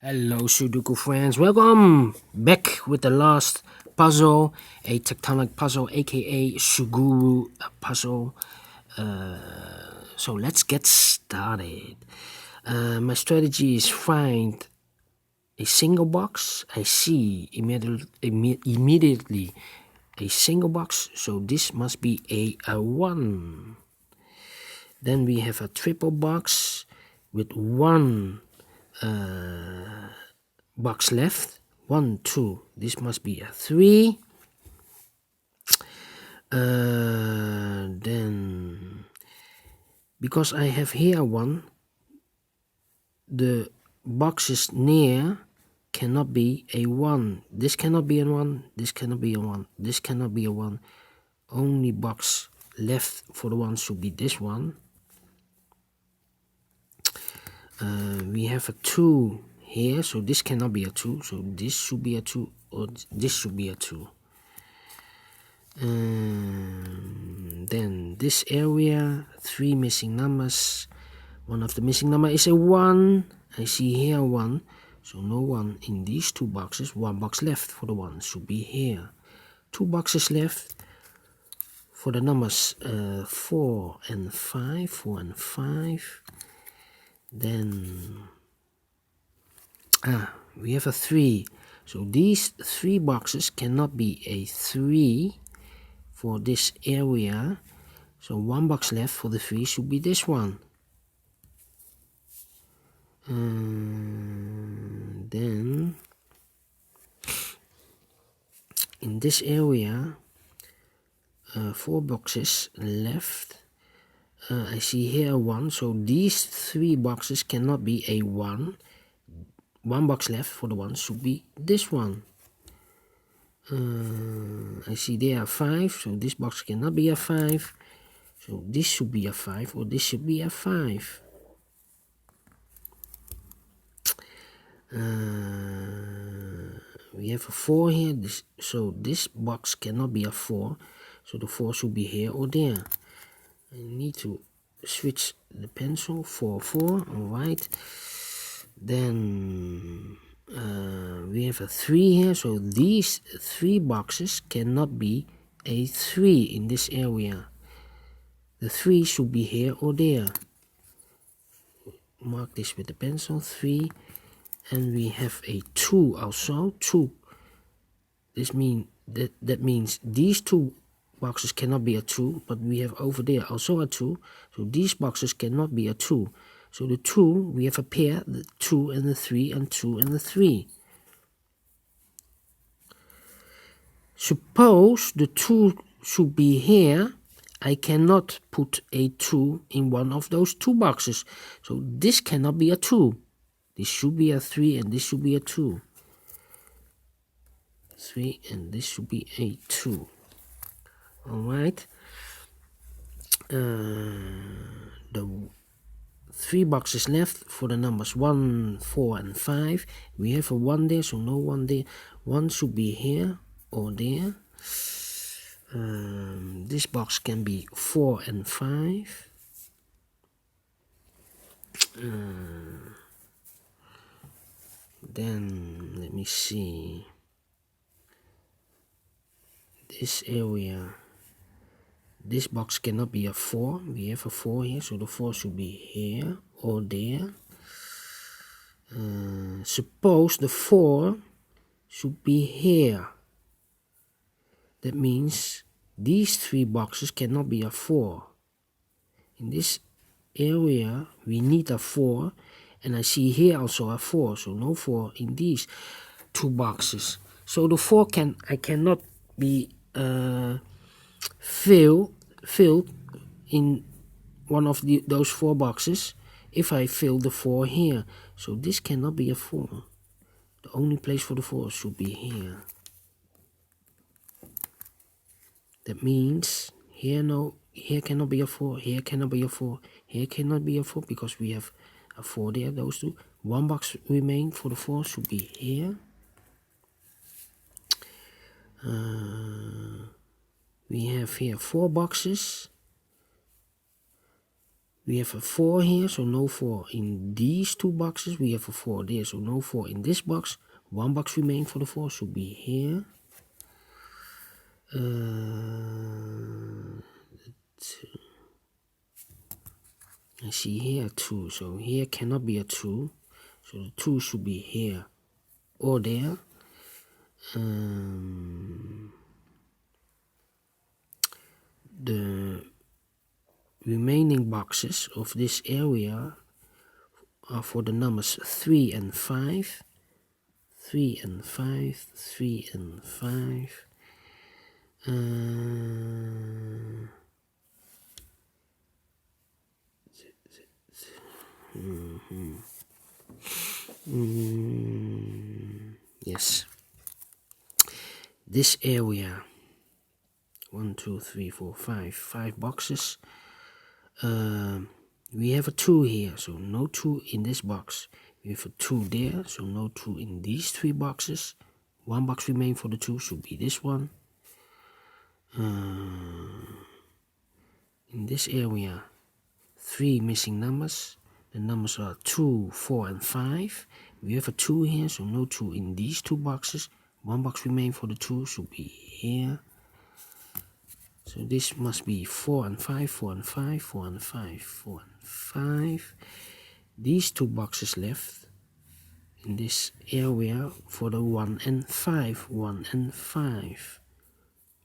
Hello Sudoku friends, welcome back with the last puzzle, a tectonic puzzle aka Suguru puzzle. So let's get started. My strategy is find a single box. I see immediately a single box, so this must be a 1. Then we have a triple box with one box left. 1, 2. This must be a 3. Then because I have here 1, the boxes near cannot be a 1. This cannot be a 1. This cannot be a 1. This cannot be a 1. Only box left for the 1 should be this one. We have a 2 here, so this cannot be a 2. So this should be a 2, or this should be a 2. Then this area, 3 missing numbers. One of the missing number is a 1. I see here 1, so no 1 in these 2 boxes. 1 box left for the 1 should be here. 2 boxes left for the numbers 4 and 5. 4 and 5. Then we have a 3. So these 3 boxes cannot be a 3 for this area. So 1 box left for the 3 should be this one. Then in this area, 4 boxes left. I see here 1, so these 3 boxes cannot be a 1. 1 box left for the 1 should be this one. I see there are 5, so this box cannot be a 5. So this should be a 5, or this should be a 5. We have a 4 here, so this box cannot be a 4. So the 4 should be here or there. I need to switch the pencil for 4, alright. Then we have a 3 here, so these 3 boxes cannot be a 3 in this area. The 3 should be here or there. Mark this with the pencil, 3. And we have a 2 also, 2. This that means these 2 boxes cannot be a 2, but we have over there also a 2. So these boxes cannot be a 2. So the 2, we have a pair, the 2 and the 3, and 2 and the 3. Suppose the 2 should be here. I cannot put a 2 in one of those 2 boxes. So this cannot be a 2. This should be a 3 and this should be a 2. 3 and this should be a 2. Alright. The 3 boxes left for the numbers 1, 4 and 5. We have a 1 there, so no 1 there. 1 should be here or there. This box can be 4 and 5. Then let me see. This area, this box cannot be a 4. We have a 4 here, so the 4 should be here or there. Suppose the 4 should be here. That means these 3 boxes cannot be a 4. In this area, we need a 4. And I see here also a 4. So no 4 in these 2 boxes. So the 4 I cannot be filled in one of those 4 boxes if I fill the 4 here. So this cannot be a 4. The only place for the 4 should be here. That means here cannot be a 4, here cannot be a 4, here cannot be a 4 because we have a 4 there, those 2. 1 box remain for the 4 should be here. We have here 4 boxes. We have a 4 here, so no 4 in these two boxes. We have a 4 there, so no 4 in this box. One box remains for the 4, should be here. I see here a 2, so here cannot be a 2. So the 2 should be here or there. The remaining boxes of this area are for the numbers 3 and 5. 3 and 5, 3 and 5. Yes. This area, 1, 2, 3, 4, 5 boxes. We have a 2 here, so no 2 in this box. We have a 2 there, so no 2 in these 3 boxes. One box remains for the 2, should be this one. In this area, 3 missing numbers. The numbers are 2, 4, and 5. We have a 2 here, so no 2 in these 2 boxes. One box remains for the 2, should be here. So this must be 4 and 5, 4 and 5, 4 and 5, 4 and 5. These 2 boxes left in this area for the 1 and 5, 1 and 5,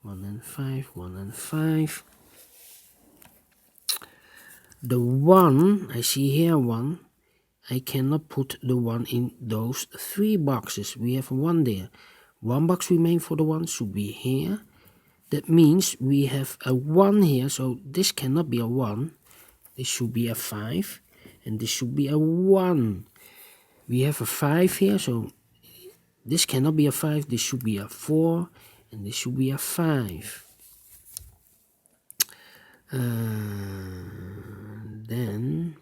1 and 5, 1 and 5. The 1, I see here 1, I cannot put the 1 in those 3 boxes. We have a 1 there. One box remains for the 1, should be here. That means we have a 1 here, so this cannot be a 1. This should be a 5, and this should be a 1. We have a 5 here, so this cannot be a 5. This should be a 4, and this should be a 5. Then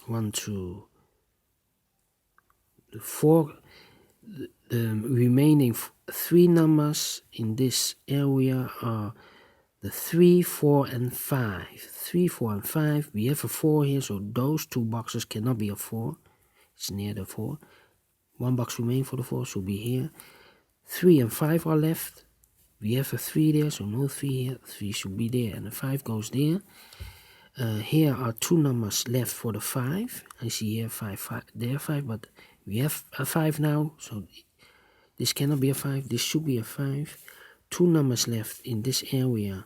1, 2, 4. The remaining 3 numbers in this area are the 3, 4, and 5. 3, 4, and 5. We have a 4 here, so those 2 boxes cannot be a 4. It's near the 4. One box remains for the 4, should be here. 3 and 5 are left. We have a 3 there, so no 3 here. 3 should be there, and the 5 goes there. Here are 2 numbers left for the 5. I see here 5, 5, there 5, but we have a 5 now, so this cannot be a 5. This should be a 5. 2 numbers left in this area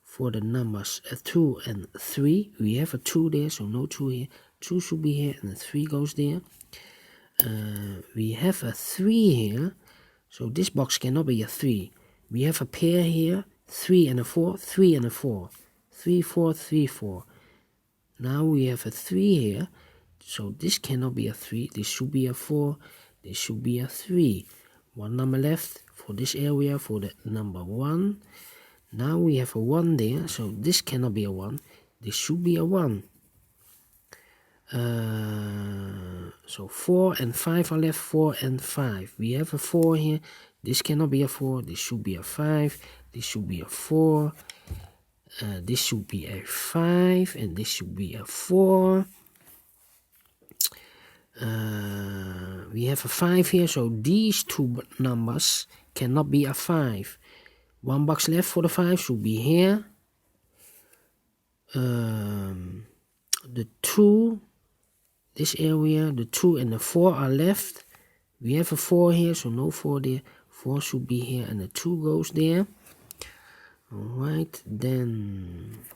for the numbers 2 and 3. We have a 2 there, so no 2 here. 2 should be here, and the 3 goes there. We have a 3 here, so this box cannot be a 3. We have a pair here, 3 and a 4, 3 and a 4. 3, 4, 3, 4. Now we have a 3 here, so this cannot be a 3. This should be a 4. This should be a 3. One number left for this area for the number 1. Now we have a 1 there, so this cannot be a 1. This should be a 1. So 4 and 5 are left, 4 and 5. We have a 4 here. This cannot be a 4. This should be a 5. This should be a 4. This should be a 5. And this should be a 4. We have a 5 here, so these 2 numbers cannot be a 5. One box left for the 5 should be here. The 2, this area, the 2 and the 4 are left. We have a 4 here, so no 4 there. 4 should be here, and the 2 goes there. Alright, then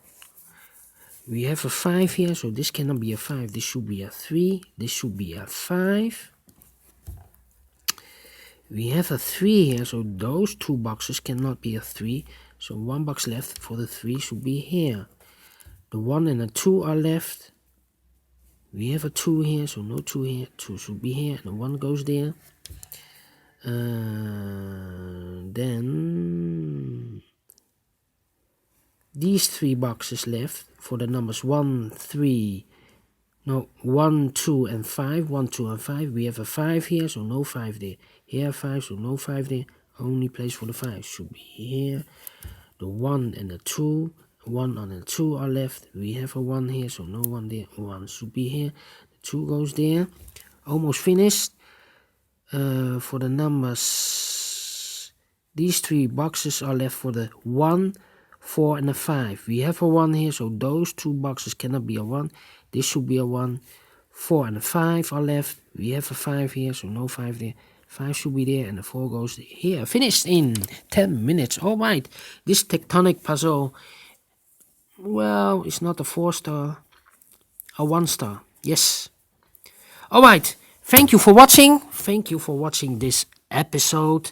we have a 5 here, so this cannot be a 5. This should be a 3. This should be a 5. We have a 3 here, so those 2 boxes cannot be a 3. So one box left for the 3 should be here. The 1 and the 2 are left. We have a 2 here, so no 2 here. 2 should be here, and the 1 goes there. Then these 3 boxes left for the numbers 1, 2, and 5. 1, 2, and 5. We have a 5 here, so no 5 there. Here 5, so no 5 there. Only place for the 5 should be here. the 1 and the 2. 1 and the 2 are left. We have a 1 here, so no 1 there. 1 should be here. The 2 goes there. Almost finished. For the numbers, these 3 boxes are left for the 1, 4 and a 5. We have a 1 here, so those 2 boxes cannot be a 1. This should be a 1. 4 and a 5 are left. We have a 5 here, so no 5 there. 5 should be there, and the 4 goes here. Finished in 10 minutes. Alright, this tectonic puzzle, well, it's not a 4-star, a 1-star. Yes. Alright, thank you for watching. Thank you for watching this episode.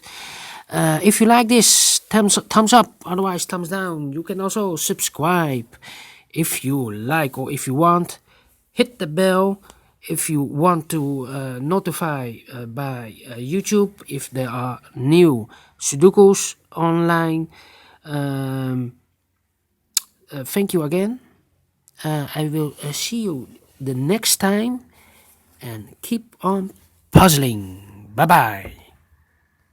If you like this, thumbs up, otherwise thumbs down. You can also subscribe if you like or if you want. Hit the bell if you want to notify by YouTube if there are new Sudokus online. Thank you again. I will see you the next time, and keep on puzzling. Bye bye.